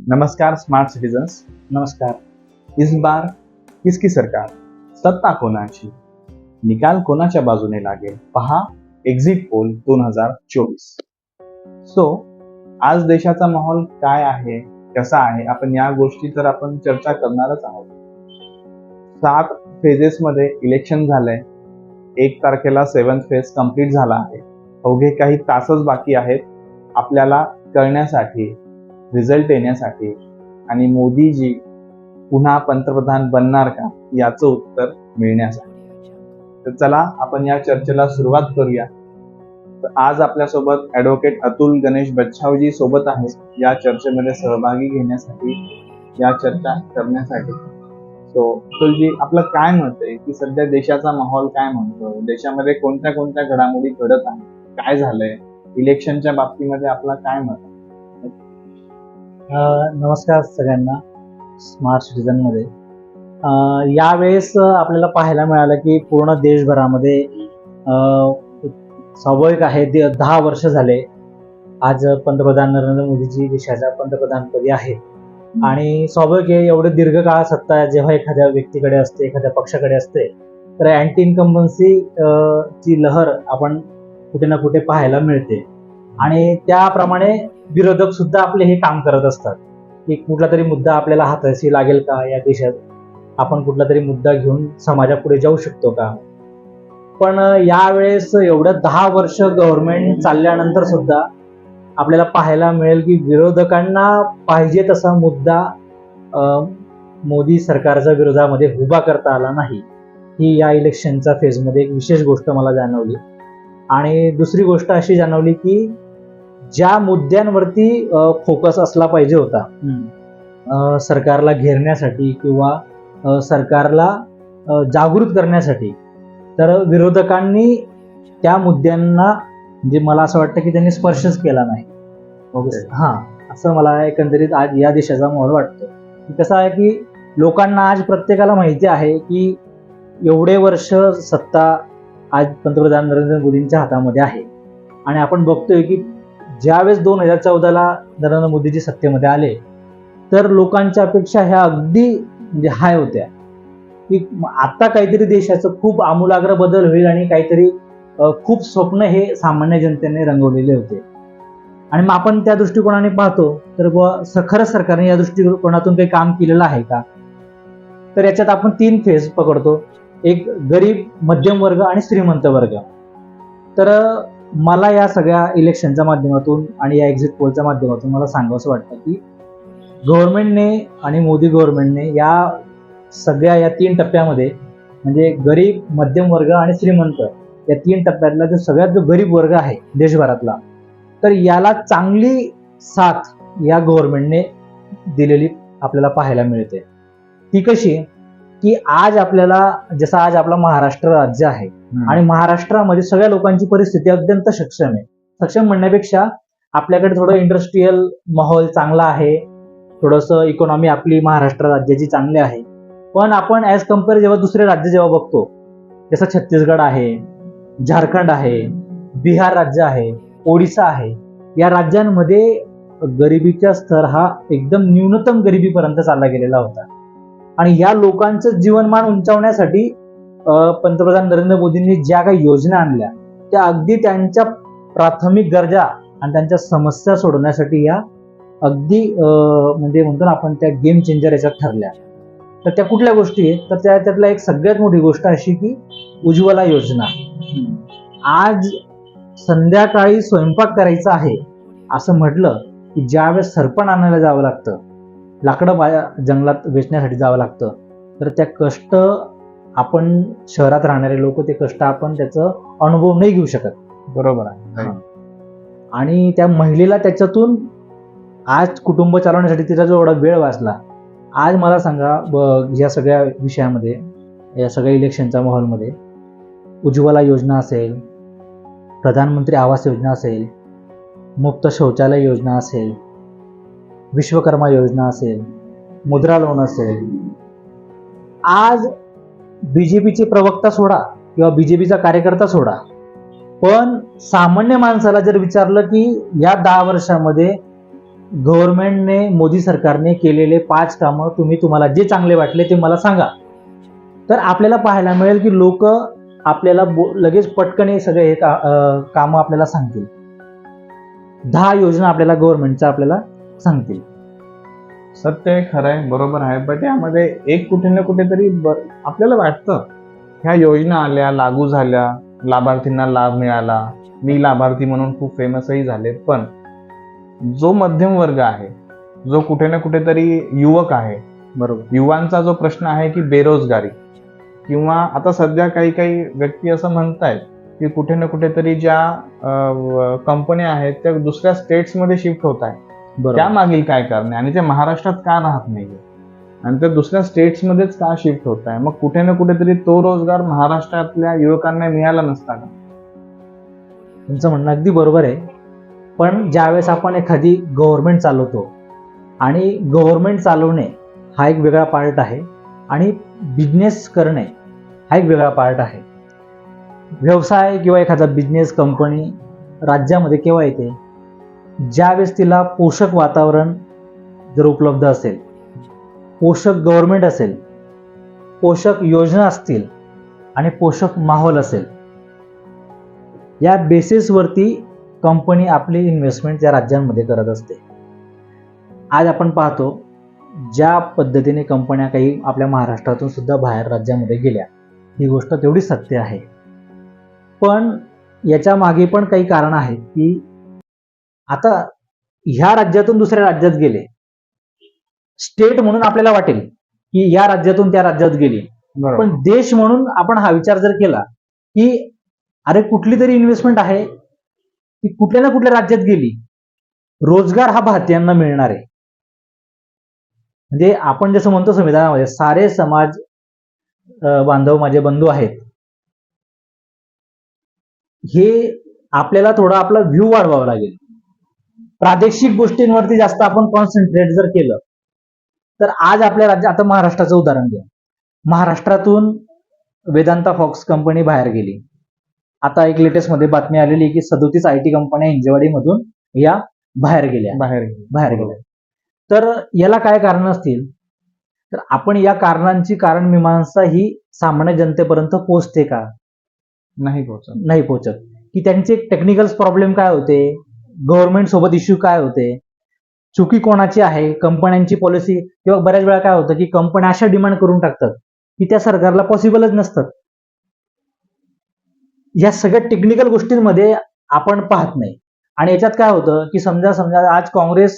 नमस्कार smart citizens. नमस्कार। इस बार किसकी सरकार, सत्ता कोणाची, निकाल कोणाच्या बाजूने लागेल, पहा एक्झिट पोल 2024। आज देशाचा माहोल काय आहे, कसा आहे, आपण या गोष्टी तर आपण चर्चा करणारच आहोत। 7 फेजेस मध्ये इलेक्शन झालंय। 1 तारखेला 7th फेज कंप्लीट झाला आहे। अवघे काही तासच बाकी आहेत आपल्याला कळण्यासाठी, रिझल्ट येण्यासाठी आणि मोदीजी पुन्हा पंतप्रधान बनणार का याचं उत्तर मिळण्यासाठी। तर चला आपण या चर्चेला सुरुवात करूया। तर आज आपल्यासोबत ॲडव्होकेट अतुल गणेश बच्छावजी सोबत आहेत या चर्चेमध्ये सहभागी घेण्यासाठी, या चर्चा करण्यासाठी। अतुलजी, आपलं काय मत आहे की सध्या देशाचा माहोल काय म्हणतो, देशामध्ये कोणत्या कोणत्या घडामोडी घडत आहेत, काय झालंय, इलेक्शनच्या बाबतीमध्ये आपला काय मत आहे? नमस्कार सगळ्यांना स्मार्ट सिटीजन मध्ये। यावेळेस आपल्याला पाहायला मिळालं की पूर्ण देशभरामध्ये स्वाभाविक आहे 10 वर्ष झाले आज पंतप्रधान नरेंद्र मोदीजी देशाच्या पंतप्रधानपदी आहेत। आणि स्वाभाविक आहे एवढे दीर्घकाळ सत्ता जेव्हा एखाद्या व्यक्तीकडे असते, एखाद्या पक्षाकडे असते, तर अँटी इन्कम्बन्सी ची लहर आपण कुठे ना कुठे पाहायला मिळते। आणि त्याप्रमाणे विरोधक सुद्धा आपले हे काम करत असतात की कुठला तरी मुद्दा आपल्याला हाताशी लागेल का, या देशात आपण कुठला तरी मुद्दा घेऊन समाजापुढे जाऊ शकतो का। पण यावेळेस एवढं 10 वर्ष गव्हर्नमेंट चालल्यानंतर सुद्धा आपल्याला पाहायला मिळेल की विरोधकांना पाहिजे तसा मुद्दा मोदी सरकारच्या विरोधामध्ये उभा करता आला नाही। ही या इलेक्शनच्या फेजमध्ये एक विशेष गोष्ट मला जाणवली। आणि दुसरी गोष्ट अशी जाणवली की ज्या मुद्द्यांवरती फोकस असला पाहिजे होता सरकारला घेरण्यासाठी किंवा सरकारला जागृत करण्यासाठी, तर विरोधकांनी त्या मुद्द्यांना म्हणजे मला असं वाटतं की त्यांनी स्पर्शच केला नाही। असं मला एकंदरीत आज या देशाचा माहोल वाटतो। कसं आहे की लोकांना आज प्रत्येकाला माहिती आहे की एवढे वर्ष सत्ता आज पंतप्रधान नरेंद्र मोदींच्या हातामध्ये आहे। आणि आपण बघतोय की ज्यावेळेस 2014ला नरेंद्र मोदीजी सत्तेमध्ये आले तर लोकांच्या अपेक्षा ह्या अगदी म्हणजे हाय होत्या की आता काहीतरी देशाचं खूप आमूलाग्र बदल होईल आणि काहीतरी खूप स्वप्न हे सामान्य जनतेने रंगवलेले होते। आणि मग आपण त्या दृष्टिकोनाने पाहतो तर खरंच सरकारने या दृष्टिकोनातून काही काम केलेलं आहे का। तर याच्यात आपण 3 फेज पकडतो, एक गरीब, मध्यम वर्ग आणि श्रीमंत वर्ग। तर मला या सगळ्या इलेक्शनच्या माध्यमातून आणि या एक्झिट पोलच्या माध्यमातून मला सांगावंसं वाटतं की गव्हर्नमेंटने आणि मोदी गव्हर्नमेंटने या सगळ्या या 3 टप्प्यामध्ये म्हणजे गरीब, मध्यम वर्ग आणि श्रीमंत या 3 टप्प्यातला जो सगळ्यात जो गरीब वर्ग आहे देशभरातला, तर याला चांगली साथ या गव्हर्नमेंटने दिलेली आपल्याला पाहायला मिळते। ती कशी की आज आपल्याला जसं आज आपला महाराष्ट्र राज्य आहे आणि महाराष्ट्रामध्ये सगळ्या लोकांची परिस्थिती अत्यंत सक्षम आहे। सक्षम म्हणण्यापेक्षा आपल्याकडे थोडं इंडस्ट्रीयल माहोल चांगला आहे, थोडंसं इकॉनॉमी आपली महाराष्ट्र राज्याची चांगली आहे। पण आपण ॲज कम्पेअर जेव्हा दुसरे राज्य जेव्हा बघतो, जसं छत्तीसगड आहे, झारखंड आहे, बिहार राज्य आहे, ओडिसा आहे, या राज्यांमध्ये गरिबीचा स्तर हा एकदम न्यूनतम गरिबीपर्यंत चालला गेलेला होता। आणि या लोकांचं जीवनमान उंचावण्यासाठी पंतप्रधान नरेंद्र मोदींनी ज्या काही योजना आणल्या त्या अगदी त्यांच्या प्राथमिक गरजा आणि त्यांच्या समस्या सोडवण्यासाठी या अगदी म्हणजे म्हणतो ना आपण त्या गेम चेंजर याच्यात ठरल्या। तर त्या कुठल्या गोष्टी आहेत, तर त्यातल्या एक सगळ्यात मोठी गोष्ट अशी की उज्ज्वला योजना। आज संध्याकाळी स्वयंपाक करायचा आहे असं म्हटलं की ज्यावेळेस सरपण आणायला जावं लागतं, लाकडं जंगलात वेचण्यासाठी जावं लागतं, तर त्या कष्ट आपण शहरात राहणारे लोक ते कष्ट आपण त्याचा अनुभव नाही घेऊ शकत। बरोबर आहे। आणि त्या महिलेला त्याच्यातून आज कुटुंब चालवण्यासाठी तिचा जो एवढा वेळ वाचला। आज मला सांगा या सगळ्या विषयामध्ये, या सगळ्या इलेक्शनच्या माहोलमध्ये उज्ज्वला योजना असेल, प्रधानमंत्री आवास योजना असेल, मुक्त शौचालय योजना असेल, विश्वकर्मा योजना असेल, मुद्रा लोन असेल, आज बीजेपीचे प्रवक्ता सोडा किंवा बीजेपीचा कार्यकर्ता सोडा, पण सामान्य माणसाला जर विचारलं की या 10 वर्षामध्ये गव्हर्नमेंटने, मोदी सरकारने केलेले 5 कामं तुम्हाला जे चांगले वाटले ते मला सांगा. तर आपल्याला पाहायला मिळेल की लोक आपल्याला लगेच पटकन हे सगळे कामं आपल्याला सांगतील. 10 योजना आपल्याला गव्हर्नमेंटच्या आपल्याला सांगतील. सत्य आहे, खरं आहे, बरोबर आहे. बट यामध्ये एक कुठे ना कुठेतरी आपल्याला वाटतं ह्या योजना आल्या, लागू झाल्या, लाभार्थींना लाभ मिळाला, मी लाभार्थी म्हणून खूप फेमसही झाले. पण जो मध्यम वर्ग आहे, जो कुठे ना कुठेतरी युवक आहे, बरोबर, युवांचा जो प्रश्न आहे की बेरोजगारी, किंवा आता सध्या काही काही व्यक्ती असं म्हणतायत की कुठे ना कुठेतरी ज्या कंपन्या आहेत त्या दुसऱ्या स्टेट्समध्ये शिफ्ट होत आहेत, बरोबर. त्यामागील काय कारण आहे आणि ते महाराष्ट्रात का राहत नाहीये आणि ते दुसऱ्या स्टेट्समध्येच का शिफ्ट होत आहे? मग कुठे ना कुठेतरी तो रोजगार महाराष्ट्रातल्या युवकांना मिळाला नसता का? तुमचं म्हणणं अगदी बरोबर आहे. पण ज्यावेळेस आपण एखादी गव्हर्नमेंट चालवतो आणि गव्हर्नमेंट चालवणे हा एक वेगळा पार्ट आहे आणि बिझनेस करणे हा एक वेगळा पार्ट आहे. व्यवसाय किंवा एखादा बिझनेस कंपनी राज्यामध्ये केव्हा येते? ज्यावेळेस तिला पोषक वातावरण जर उपलब्ध असेल, पोषक गव्हर्नमेंट असेल, पोषक योजना असतील आणि पोषक माहोल असेल, या बेसिसवरती कंपनी आपली इन्व्हेस्टमेंट त्या राज्यांमध्ये करत असते. आज आपण पाहतो ज्या पद्धतीने कंपन्या काही आपल्या महाराष्ट्रातून सुद्धा बाहेर राज्यामध्ये गेल्या, ही गोष्ट तेवढी सत्य आहे. पण याच्या मागे पण काही कारण आहेत की आता ह्या राज्यातून दुसऱ्या राज्यात गेले, स्टेट म्हणून आपल्याला वाटेल की या राज्यातून त्या राज्यात गेली, पण देश म्हणून आपण हा विचार जर केला की अरे कुठली तरी इन्व्हेस्टमेंट आहे ती कुठल्या ना कुठल्या राज्यात गेली, रोजगार हा भारतीयांना मिळणार आहे. म्हणजे आपण जसं म्हणतो संविधानामध्ये सारे समाज बांधव माझे बंधू आहेत, हे आपल्याला थोडा आपला व्ह्यू वाढवावा लागेल. प्रादेशिक गोष्टींवरती जास्त आपण कॉन्सन्ट्रेट जर केलं तर आज आपल्या राज्यात, आता महाराष्ट्राचं उदाहरण घ्या, महाराष्ट्रातून वेदांता फॉक्स कंपनी बाहेर गेली. आता एक लेटेस्ट मध्ये बातमी आलेली की 37 IT कंपन्या हिंजवाडीमधून या बाहेर गेल्या. तर याला काय कारण असतील? तर आपण या कारणांची कारण मीमांसा ही सामान्य जनतेपर्यंत पोहोचते का? नाही पोहोचत. की त्यांचे टेक्निकल प्रॉब्लेम काय होते, गव्हर्नमेंट सोबत इश्यू काय होते, चुकी कोणाची आहे, कंपन्यांची पॉलिसी, किंवा बऱ्याच वेळा काय होतं की कंपन्या अशा डिमांड करून टाकतात की त्या सरकारला पॉसिबलच नसतात. या सगळ्या टेक्निकल गोष्टींमध्ये आपण पाहत नाही. आणि याच्यात काय होतं की समजा आज काँग्रेस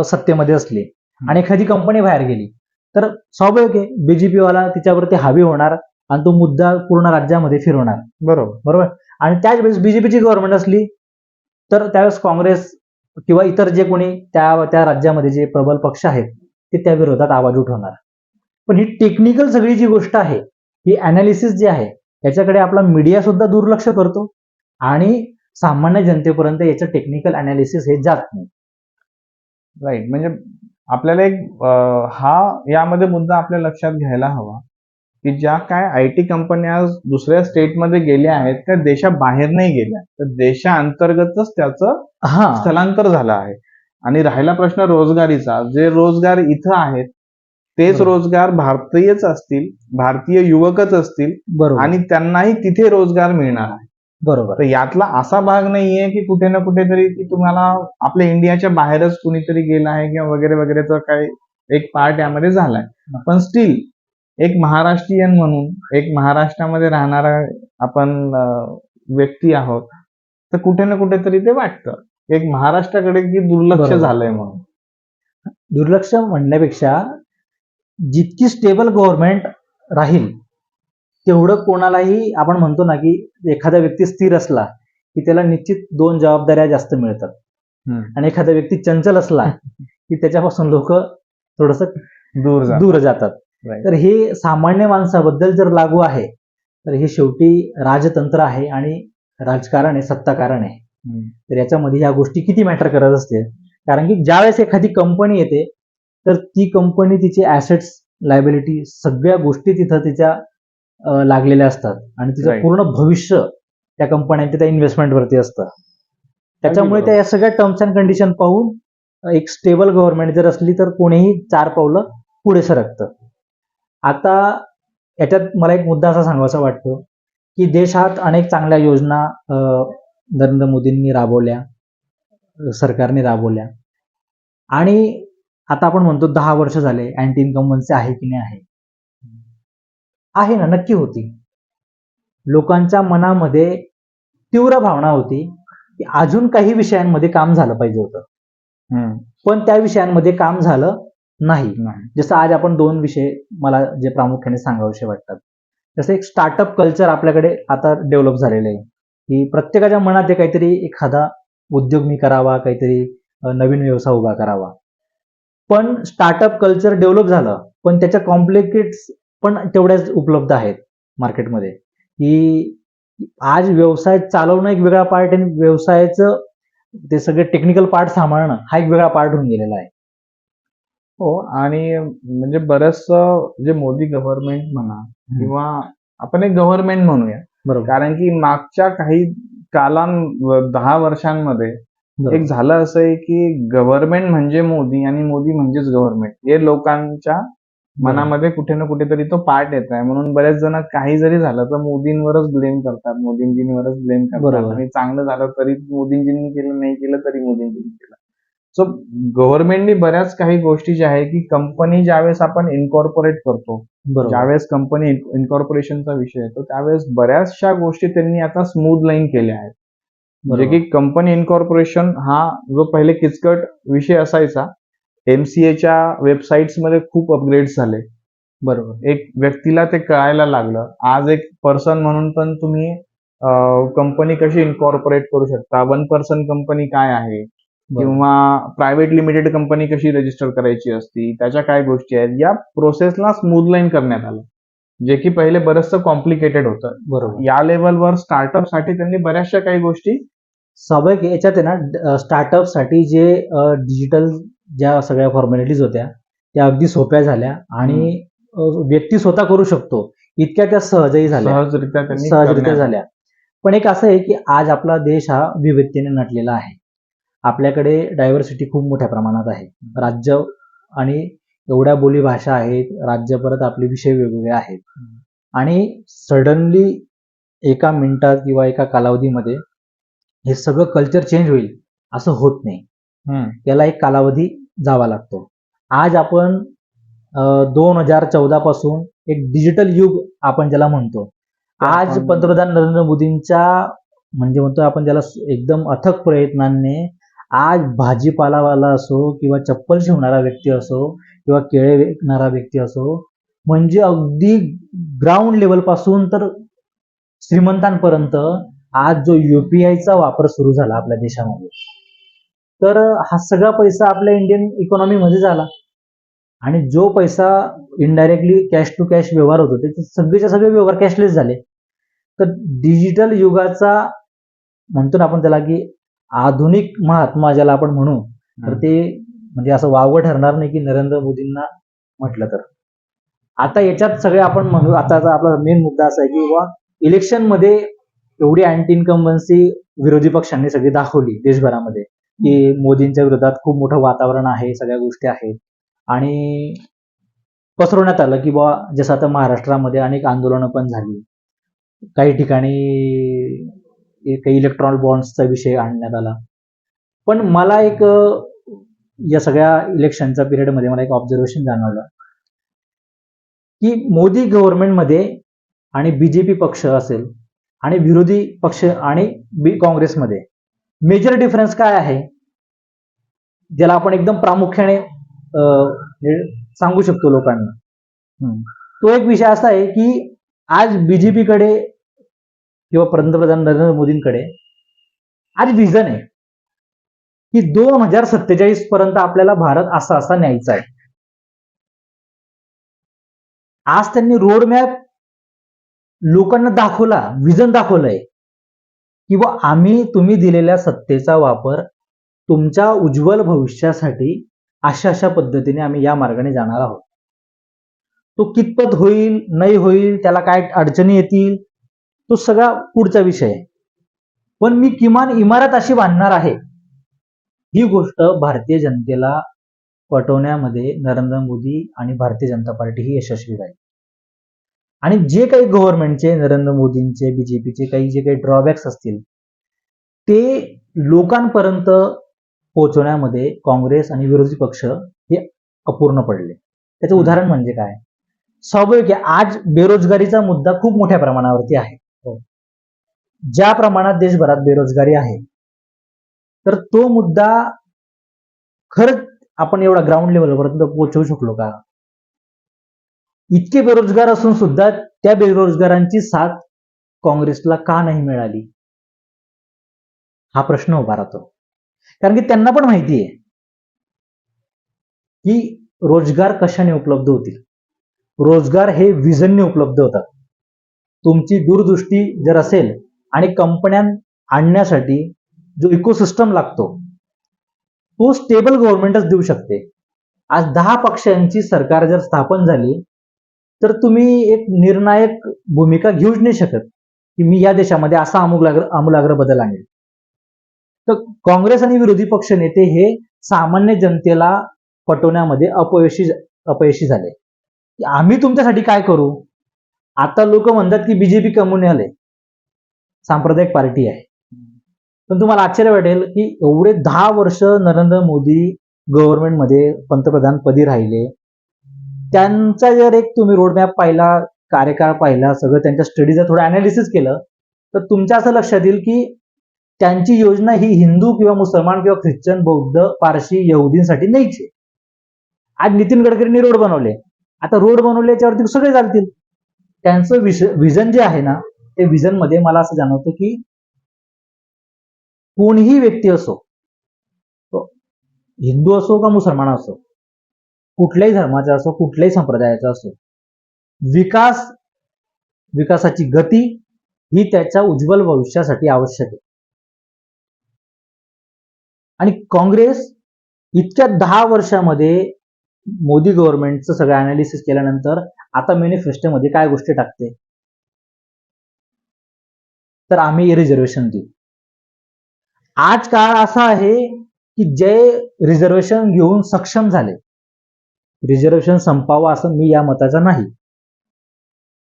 सत्तेमध्ये असली आणि एखादी कंपनी बाहेर गेली तर स्वाभाविक आहे बीजेपी वाला तिच्यावरती हावी होणार आणि तो मुद्दा पूर्ण राज्यामध्ये फिरवणार. बरोबर. आणि त्याच वेळेस बीजेपीची गव्हर्नमेंट असली तर त्यावेळेस काँग्रेस किंवा इतर जे कोणी त्या राज्यामध्ये जे प्रबल पक्ष आहेत ते त्या विरोधात आवाज उठवणार. पण ही टेक्निकल सगळी जी गोष्ट आहे, ही अनालिसिस जी आहे, याच्याकडे आपला मीडिया सुद्धा दुर्लक्ष करतो आणि सामान्य जनतेपर्यंत याचं टेक्निकल अनालिसिस हे जात नाही. राईट. म्हणजे आपल्याला एक हा यामध्ये मुद्दा आपल्या लक्षात घ्यायला हवा की ज्या काय IT कंपन्या दुसऱ्या स्टेटमध्ये गेल्या आहेत त्या देशाबाहेर नाही गेल्या, तर देशांतर्गतच त्याचं स्थलांतर झालं आहे. आणि राहिला प्रश्न रोजगारीचा, जे रोजगार इथं आहेत तेच रोजगार भारतीयच असतील, भारतीय युवकच असतील, आणि त्यांनाही तिथे रोजगार मिळणार आहे. बरोबर. तर यातला असा भाग नाहीये की कुठे ना कुठेतरी की तुम्हाला आपल्या इंडियाच्या बाहेरच कुणीतरी गेला आहे किंवा वगैरे वगैरेचा काही एक पार्ट यामध्ये झालाय. पण स्टील एक महाराष्ट्रीयन म्हणून, एक महाराष्ट्रामध्ये राहणारा आपण व्यक्ती आहोत, तर कुठे ना कुठेतरी ते वाटतं एक महाराष्ट्राकडे की दुर्लक्ष झालंय म्हणून. दुर्लक्ष म्हणण्यापेक्षा जितकी स्टेबल गव्हर्नमेंट राहील तेवढं कोणालाही, आपण म्हणतो ना की एखादा व्यक्ती स्थिर असला की त्याला निश्चित 2 जबाबदाऱ्या जास्त मिळतात, आणि एखादा व्यक्ती चंचल असला की त्याच्यापासून लोक थोडस दूर जातात. तर हे सामान्य माणसाबद्दल जर लागू आहे तर हे शेवटी राजतंत्र आहे आणि राजकारण आहे, सत्ताकारण आहे. तर याच्यामध्ये ह्या गोष्टी किती मॅटर करत असते, कारण की ज्यावेळेस एखादी कंपनी येते तर ती कंपनी तिचे ऍसेट्स, लायबिलिटी, सगळ्या गोष्टी तिथं तिच्या लागलेल्या असतात आणि तिचं पूर्ण भविष्य त्या कंपन्यांच्या त्या इन्व्हेस्टमेंटवरती असतं. त्याच्यामुळे त्या सगळ्या टर्म्स अँड कंडिशन पाहून एक स्टेबल गव्हर्नमेंट जर असली तर कोणीही 4 पावलं पुढे सरकतं. आता याच्यात मला एक मुद्दा असा सांगावासा वाटतो की देशात अनेक चांगल्या योजना नरेंद्र मोदींनी राबवल्या, सरकारने राबवल्या, आणि आता आपण म्हणतो 10 वर्ष झाले, अँटी इन्कम्बन्सी आहे की नाही आहे. आहे ना, नक्की होती. लोकांच्या मनामध्ये तीव्र भावना होती की अजून काही विषयांमध्ये काम झालं पाहिजे होतं, पण त्या विषयांमध्ये काम झालं नाही. जसं आज आपण 2 विषय मला जे प्रामुख्याने सांगावेसे वाटतात. जसं एक स्टार्टअप कल्चर आपल्याकडे आता डेव्हलप झालेलं आहे, की प्रत्येकाच्या मनात काहीतरी एखादा उद्योग मी करावा, काहीतरी नवीन व्यवसाय उभा करावा. पण स्टार्टअप कल्चर डेव्हलप झालं, पण त्याच्या कॉम्प्लिकेट्स पण तेवढ्याच उपलब्ध आहेत मार्केटमध्ये, की आज व्यवसाय चालवणं एक वेगळा पार्ट आणि व्यवसायाचं ते सगळे टेक्निकल पार्ट सांभाळणं हा एक वेगळा पार्ट होऊन गेलेला आहे. हो, आणि म्हणजे बरंचसं जे मोदी गव्हर्नमेंट म्हणा किंवा आपण एक गव्हर्नमेंट म्हणूया, बरोबर. कारण की मागच्या काही 10 वर्षांमध्ये एक झालं असं आहे की गव्हर्नमेंट म्हणजे मोदी आणि मोदी म्हणजेच गव्हर्नमेंट, हे लोकांच्या मनामध्ये कुठे ना कुठेतरी तो पार्ट येत आहे. म्हणून बरेच जण काही जरी झालं तर मोदींवरच ब्लेम करतात, मोदींजींवरच ब्लेम करतात, बरोबर. आणि चांगलं झालं तरी मोदींजींनी केलं, नाही केलं तरी मोदींजींनी केलं. सो गव्हर्नमेंटनी बऱ्याच काही गोष्टी ज्या आहे की कंपनी ज्यावेळेस आपण इन्कॉर्पोरेट करतो, बरोबर. ज्यावेळेस कंपनी इन्कॉर्पोरेशनचा विषय येतो त्यावेळेस बऱ्याचशा गोष्टी त्यांनी आता स्मूथ लाईन केल्या आहेत. म्हणजे की कंपनी इन्कॉर्पोरेशन हा जो पहिले किचकट विषय असायचा, एमसीएच्या वेबसाईट्समध्ये खूप अपग्रेड्स झाले. बरोबर. एक व्यक्तीला ते कळायला लागलं. आज एक पर्सन म्हणून पण तुम्ही कंपनी कशी इन्कॉर्पोरेट करू शकता, 1 पर्सन कंपनी काय आहे, किंवा प्रायव्हेट लिमिटेड कंपनी कशी रजिस्टर करायची असती, त्याच्या काय गोष्टी आहेत, या प्रोसेसला स्मूथ लाईन करण्यात आलं, जे की पहिले बरंचसं कॉम्प्लिकेटेड होतं. बरोबर. या लेवलवर स्टार्टअपसाठी त्यांनी बऱ्याचशा काही गोष्टी स्वाभाविक याच्यात आहे ना, स्टार्टअपसाठी जे डिजिटल ज्या सगळ्या फॉर्मॅलिटीज होत्या त्या अगदी सोप्या झाल्या, आणि व्यक्ती स्वतः करू शकतो इतक्या त्या सहजही झाल्या, सहजरित्या झाल्या. पण एक असं आहे की आज आपला देश हा विविधतेने नटलेला आहे. आपल्याकडे डायव्हर्सिटी खूप मोठ्या प्रमाणात आहे. राज्य आणि एवढ्या बोली भाषा आहेत, राज्य परत आपले विषय वेगवेगळे आहेत, आणि सडनली एका मिनिटात किंवा एका कालावधीमध्ये हे सगळं कल्चर चेंज होईल असं होत नाही. याला एक कालावधी जावा लागतो. आज आपण 2014 पासून एक डिजिटल युग आपण ज्याला म्हणतो, आज पंतप्रधान नरेंद्र मोदींच्या म्हणजे म्हणतो आपण त्याला एकदम अथक प्रयत्नांनी आज भाजीपालावाला असो किंवा चप्पल शिवणारा व्यक्ती असो किंवा केळे विकणारा व्यक्ती असो, म्हणजे अगदी ग्राउंड लेवल पासून तर श्रीमंतांपर्यंत आज जो युपीआयचा वापर सुरू झाला आपल्या देशामध्ये, तर हा सगळा पैसा आपल्या इंडियन इकॉनॉमीमध्ये झाला, आणि जो पैसा इनडायरेक्टली कॅश टू कॅश व्यवहार होतो ते सगळेच्या सगळे व्यवहार कॅशलेस झाले. तर डिजिटल युगाचा म्हणतो ना आपण त्याला की आधुनिक महात्मा ज्याला आपण म्हणू, तर ते म्हणजे असं वावगं ठरणार नाही की नरेंद्र मोदींना म्हटलं तर. आता याच्यात सगळे आपण म्हणू, आता आपला मेन मुद्दा असा आहे की बाबा इलेक्शनमध्ये एवढी अँटी इन्कम्बन्सी विरोधी पक्षांनी सगळी दाखवली देशभरामध्ये, की मोदींच्या विरोधात खूप मोठं वातावरण आहे, सगळ्या गोष्टी आहेत, आणि पसरवण्यात आलं की बाबा जसं आता महाराष्ट्रामध्ये अनेक आंदोलनं पण झाली, काही ठिकाणी काही इलेक्ट्रॉनिक बॉन्ड्सचा विषय आणण्यात आला. पण मला एक या सगळ्या इलेक्शनच्या पिरियडमध्ये मला एक ऑब्झर्वेशन जाणवलं की मोदी गव्हर्नमेंटमध्ये आणि बीजेपी पक्ष असेल आणि विरोधी पक्ष आणि काँग्रेसमध्ये मेजर डिफरन्स काय आहे, ज्याला आपण एकदम प्रामुख्याने सांगू शकतो लोकांना. तो एक विषय असा आहे की आज बीजेपीकडे किंवा पंतप्रधान नरेंद्र मोदींकडे आज विजन आहे की 2047 पर्यंत आपल्याला भारत असा न्यायचा आहे. आज त्यांनी रोड मॅप लोकांना दाखवला, विजन दाखवलंय की आम्ही तुम्ही दिलेल्या सत्तेचा वापर तुमच्या उज्ज्वल भविष्यासाठी अशा पद्धतीने आम्ही या मार्गाने जाणार आहोत. तो कितपत होईल नाही होईल, त्याला काय अडचणी येतील, तो सगळा पुढचा विषय आहे. पण मी किमान इमारत अशी बांधणार आहे ही गोष्ट भारतीय जनतेला पटवण्यामध्ये नरेंद्र मोदी आणि भारतीय जनता पार्टी ही यशस्वी झाली. आणि जे काही गव्हर्नमेंटचे, नरेंद्र मोदींचे, बीजेपीचे काही जे काही ड्रॉबॅक्स असतील ते लोकांपर्यंत पोहोचवण्यामध्ये काँग्रेस आणि विरोधी पक्ष हे अपूर्ण पडले. त्याचं उदाहरण म्हणजे काय? स्वाभाविक आहे, आज बेरोजगारीचा मुद्दा खूप मोठ्या प्रमाणावरती आहे. ज्या प्रमाणात देशभरात बेरोजगारी आहे, तर तो मुद्दा खरंच आपण एवढा ग्राउंड लेवलपर्यंत पोहोचवू शकलो का? इतके बेरोजगार असून सुद्धा त्या बेरोजगारांची साथ काँग्रेसला का नाही मिळाली? हा प्रश्न उभा राहतो. कारण की त्यांना पण माहिती आहे की रोजगार कशाने उपलब्ध होतील. रोजगार हे व्हिजनने उपलब्ध होतात. तुमची दूरदृष्टी जर असेल आणि कंपन्या आणण्यासाठी जो इकोसिस्टम लागतो तो स्टेबल गव्हर्नमेंटच देऊ शकते. आज 10 पक्षांची सरकार जर स्थापन झाली तर तुम्ही एक निर्णायक भूमिका घेऊच नाही शकत की मी या देशामध्ये असा आमूलाग्र बदल आणेल. तर काँग्रेस आणि विरोधी पक्ष नेते हे सामान्य जनतेला पटवण्यामध्ये अपयशी झाले. आम्ही तुमच्यासाठी काय करू? आता लोक म्हणतात की बीजेपी कम्युनल आहे, सांप्रदायिक पार्टी आहे. पण तुम्हाला आश्चर्य वाटेल की एवढे 10 वर्ष नरेंद्र मोदी गव्हर्नमेंटमध्ये पंतप्रधान पदी राहिले. त्यांचा जर एक तुम्ही रोडमॅप पाहिला, कार्यकाळ पाहिला, सगळं त्यांच्या स्टडीचं थोडं अनालिसिस केलं तर तुमच्या असं लक्षात येईल की त्यांची योजना ही हिंदू किंवा मुसलमान किंवा ख्रिश्चन, बौद्ध, पारशी, यहुदींसाठी नाहीच आहे. आज नितीन गडकरींनी रोड बनवले, आता रोड बनवल्याच्यावरती सगळे चालतील. त्यांचं विजन जे आहे ना, ते विजन मध्ये मला असं जाणवतं की कोणीही व्यक्ती असो, हिंदू असो का मुसलमान असो, कुठल्याही धर्माचा असो, कुठल्याही संप्रदायाचा असो, विकासाची गती ही त्याच्या उज्ज्वल भविष्यासाठी आवश्यक आहे. आणि काँग्रेस इतक्या 10 वर्षामध्ये मोदी गव्हर्नमेंटचं सगळं अनालिसिस केल्यानंतर आता मॅनिफेस्टोमध्ये काय गोष्टी टाकते? तर आम्ही रिझर्वेशन देऊ. आज काळ असा आहे की जे रिझर्वेशन घेऊन सक्षम झाले, रिझर्वेशन संपावं असं मी या मताचा नाही.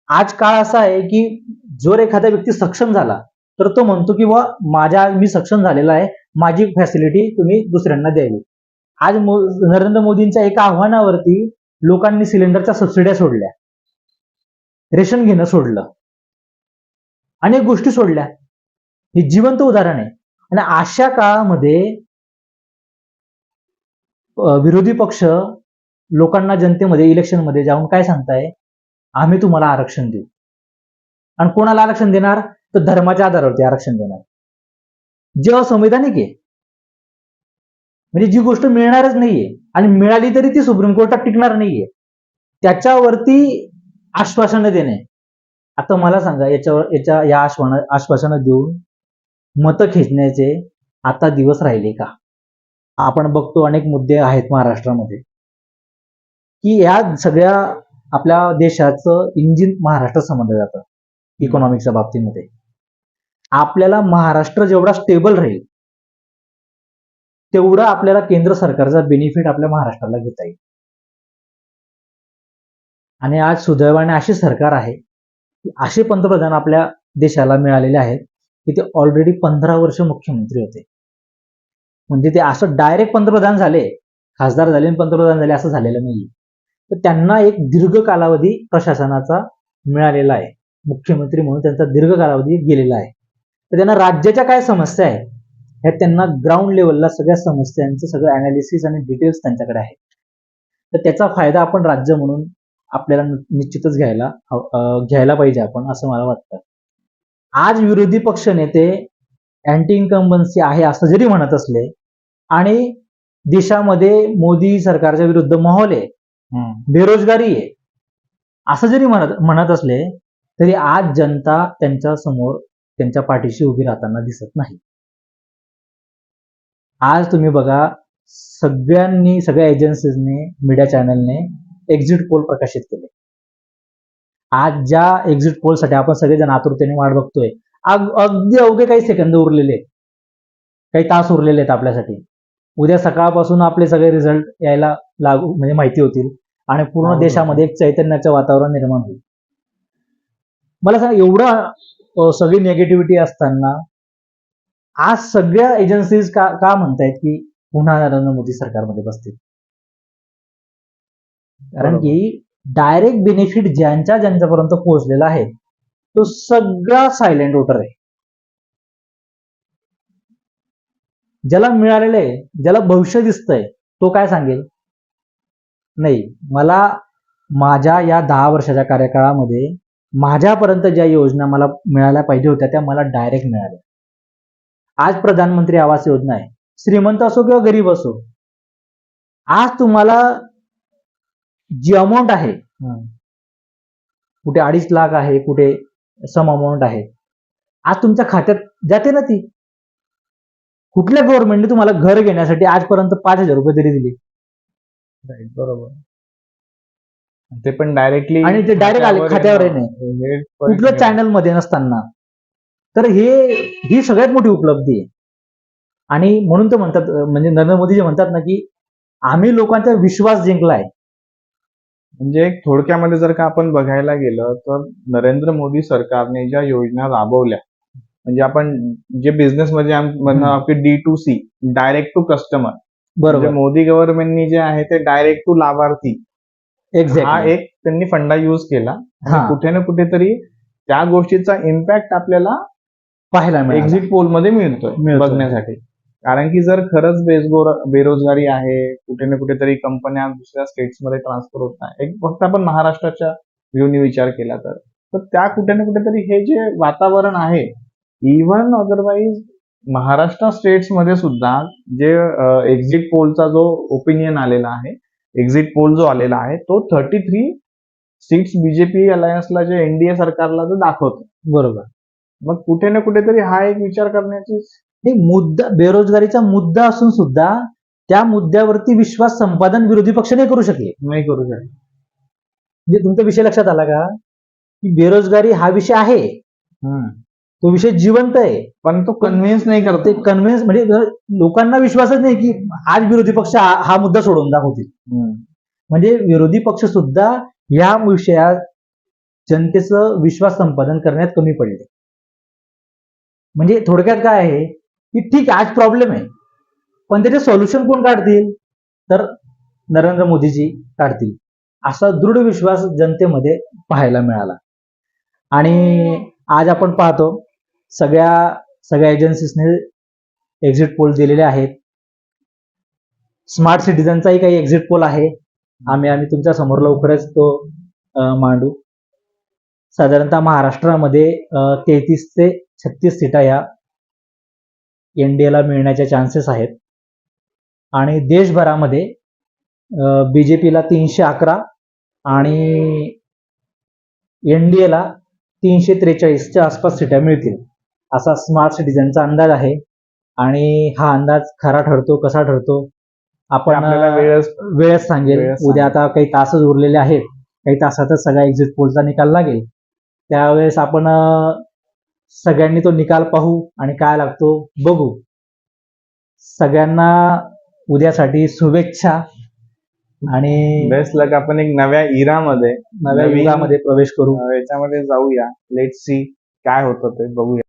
आज काळ असा आहे की जर एखादा व्यक्ती सक्षम झाला तर तो म्हणतो की मी सक्षम झालेला आहे, माझी फॅसिलिटी तुम्ही दुसऱ्यांना द्यावी. आज नरेंद्र मोदींच्या एका आव्हानावरती लोकांनी सिलेंडरच्या सबसिड्या सोडल्या, रेशन घेणं सोडलं, अनेक गोष्टी सोडल्या. हे जिवंत उदाहरण आहे. आणि अशा काळामध्ये विरोधी पक्ष लोकांना जनतेमध्ये इलेक्शनमध्ये जाऊन काय सांगताय? आम्ही तुम्हाला आरक्षण देऊ. आणि कोणाला आरक्षण देणार? तर धर्माच्या आधारावरती आरक्षण देणार, जे असंवैधानिक आहे. म्हणजे जी गोष्ट मिळणारच नाहीये आणि मिळाली तरी ती सुप्रीम कोर्टात टिकणार नाहीये, त्याच्यावरती आश्वासनं देणे. आता मला सांगा, या आश्वासनं देऊन मतं खेचण्याचे आता दिवस राहिले का? आपण बघतो अनेक मुद्दे आहेत महाराष्ट्रामध्ये की या सगळ्या आपल्या देशाचं इंजिन महाराष्ट्र समजलं जातं इकॉनॉमिकच्या बाबतीमध्ये. आपल्याला महाराष्ट्र जेवढा स्टेबल राहील तेवढं आपल्याला केंद्र सरकारचा बेनिफिट आपल्या महाराष्ट्राला घेता येईल. आणि आज सुदैवाने अशी सरकार आहे की असे पंतप्रधान आपल्या देशाला मिळालेले आहेत की ते ऑलरेडी 15 वर्ष मुख्यमंत्री होते. म्हणजे ते असं डायरेक्ट पंतप्रधान झाले, खासदार झाले आणि पंतप्रधान झाले असं झालेलं नाही. तर त्यांना एक दीर्घ कालावधी प्रशासनाचा मिळालेला आहे, मुख्यमंत्री म्हणून त्यांचा दीर्घ कालावधी गेलेला आहे. तर त्यांना राज्याच्या काय समस्या आहे हे त्यांना ग्राउंड लेवलला सगळ्या समस्यांचं सगळं अनालिसिस आणि डिटेल्स त्यांच्याकडे आहे. तर त्याचा फायदा आपण राज्य म्हणून आपल्याला निश्चितच घ्यायला पाहिजे आपण, असं मला वाटतं. आज विरोधी पक्ष नेते अँटी इन्कम्बन्सी आहे असं जरी म्हणत असले आणि देशामध्ये मोदी सरकारच्या विरुद्ध माहोल आहे, बेरोजगारी आहे असं जरी म्हणत असले तरी आज जनता त्यांच्या समोर त्यांच्या पाठीशी उभी राहताना दिसत नाही. आज तुम्ही बघा, सगळ्या एजन्सीजने, मीडिया चॅनलने एक्झिट पोल प्रकाशित केले. आज ज्या एक्झिट पोलसाठी आपण सगळेजण आतुरतेने वाट बघतोय, अगदी अवघे काही सेकंद उरलेले आहेत, काही तास उरलेले आहेत आपल्यासाठी. उद्या सकाळपासून आपले सगळे रिझल्ट यायला लागू म्हणजे माहिती होतील आणि पूर्ण हो. देशामध्ये एक चैतन्याचं वातावरण निर्माण होईल. मला सांग, एवढं सगळी निगेटिव्हिटी असताना आज सगळ्या एजन्सीज का म्हणतायत की पुन्हा नरेंद्र मोदी सरकारमध्ये बसतील? कारण बरोबर. की डायरेक्ट बेनिफिट ज्यांच्यापर्यंत पोहोचलेला आहे तो सगळा सायलेंट वोटर आहे. ज्याला मिळालेलं आहे, ज्याला भविष्य दिसतंय, तो काय सांगेल? नाही, मला माझ्या या 10 वर्षाच्या कार्यकाळामध्ये माझ्यापर्यंत ज्या योजना मला मिळायला पाहिजे होत्या त्या मला डायरेक्ट मिळाल्या. आज प्रधानमंत्री आवास योजना आहे, श्रीमंत असो किंवा गरीब असो, आज तुम्हाला जी अमाऊंट आहे, कुठे 2.5 लाख आहे, कुठे सम अमाऊंट आहे, आज तुमच्या खात्यात जाते ना ती. कुठल्या गव्हर्नमेंटने तुम्हाला घर घेण्यासाठी आजपर्यंत 5,000 रुपये तरी दिले? बरोबर. ते पण डायरेक्टली आणि ते डायरेक्ट आले खात्यावर नाही, कुठलं चॅनल मध्ये नसताना. तर ही सगळ्यात मोठी उपलब्धी आहे. आणि म्हणून तर म्हणतात, म्हणजे नरेंद्र मोदी जे म्हणतात ना की आम्ही लोकांचा विश्वास जिंकलाय. म्हणजे एक थोडक्यामध्ये जर का आपण बघायला गेलं तर नरेंद्र मोदी सरकारने ज्या योजना राबवल्या, म्हणजे आपण जे बिझनेस मध्ये म्हणणार की D2C, डायरेक्ट टू कस्टमर, म्हणजे बरोबर, मोदी गव्हर्नमेंटनी जे आहे ते डायरेक्ट टू लाभार्थी, हा एक्झॅक्टली. एक त्यांनी फंडा यूज केला. हा. आणि कुठे ना कुठेतरी त्या गोष्टीचा इम्पॅक्ट आपल्याला पाहायला मिळाला. एक्झिट पोल मध्ये मिळतोय बघण्यासाठी. कारण की जर खरंच बेरोजगारी आहे, कुठे ना कुठेतरी कंपन्या दुसऱ्या स्टेट्स मध्ये ट्रान्सफर होत नाही, एक फक्त आपण महाराष्ट्राच्या व्ह्यूने विचार केला तर त्या कुठे ना कुठेतरी हे जे वातावरण आहे, इव्हन अदरवाईज महाराष्ट्र स्टेट्स मध्ये सुद्धा जे एक्झिट पोलचा जो ओपिनियन आलेला आहे, एक्झिट पोल जो आलेला आहे तो 33 सीट्स बीजेपी अलायन्सला, जे एनडीए सरकारला जो दाखवतो. बरोबर. मग कुठे ना कुठेतरी हा एक विचार करण्याची हे मुद्दा, बेरोजगारीचा मुद्दा असून सुद्धा त्या मुद्द्यावरती विश्वास संपादन विरोधी पक्ष नाही करू शकले. नाही करू शकत. म्हणजे तुमचा विषय लक्षात आला का की बेरोजगारी हा विषय आहे, तो विषय जिवंत आहे, पण तो कन्व्हिन्स नाही करत. ते कन्व्हिन्स म्हणजे लोकांना विश्वासच नाही की आज विरोधी पक्ष हा मुद्दा सोडून दाखवतील. म्हणजे विरोधी पक्ष सुद्धा या विषयात जनतेचं विश्वास संपादन करण्यात कमी पडले. म्हणजे थोडक्यात काय आहे की ठीक आहे, आज प्रॉब्लेम आहे, पण त्याचे सोल्युशन कोण काढतील? तर नरेंद्र मोदीजी काढतील, असा दृढ विश्वास जनतेमध्ये पाहायला मिळाला. आणि आज आपण पाहतो सगळ्या एजन्सीजने एक्झिट पोल दिलेले आहेत. स्मार्ट सिटीजनचाही काही एक्झिट पोल आहे, आम्ही तुमच्या समोर लवकरच तो मांडू. साधारणतः महाराष्ट्रामध्ये 33 ते 36 सीटा या एनडीएला मिळण्याचे चान्सेस आहेत. आणि देशभरामध्ये बीजेपीला 311 आणि एनडीएला 343च्या आसपास सीटा मिळतील, असा स्मार्ट सिटीजनचा अंदाज आहे. आणि हा अंदाज खरा ठरतो कसा ठरतो आपण आपल्याला वेळच सांगेल. उद्या आता काही तासच उरलेले आहेत, काही तासातच सगळा एक्झिट पोलचा निकाल लागेल. त्यावेळेस आपण सगळ्यांनी तो निकाल पाहू आणि काय लागतो बघू. सगळ्यांना उद्यासाठी शुभेच्छा आणि बेस्ट लक. आपण एक नव्या युगामध्ये प्रवेश करू. याच्यामध्ये जाऊया. लेट्स सी काय होतं ते बघूया.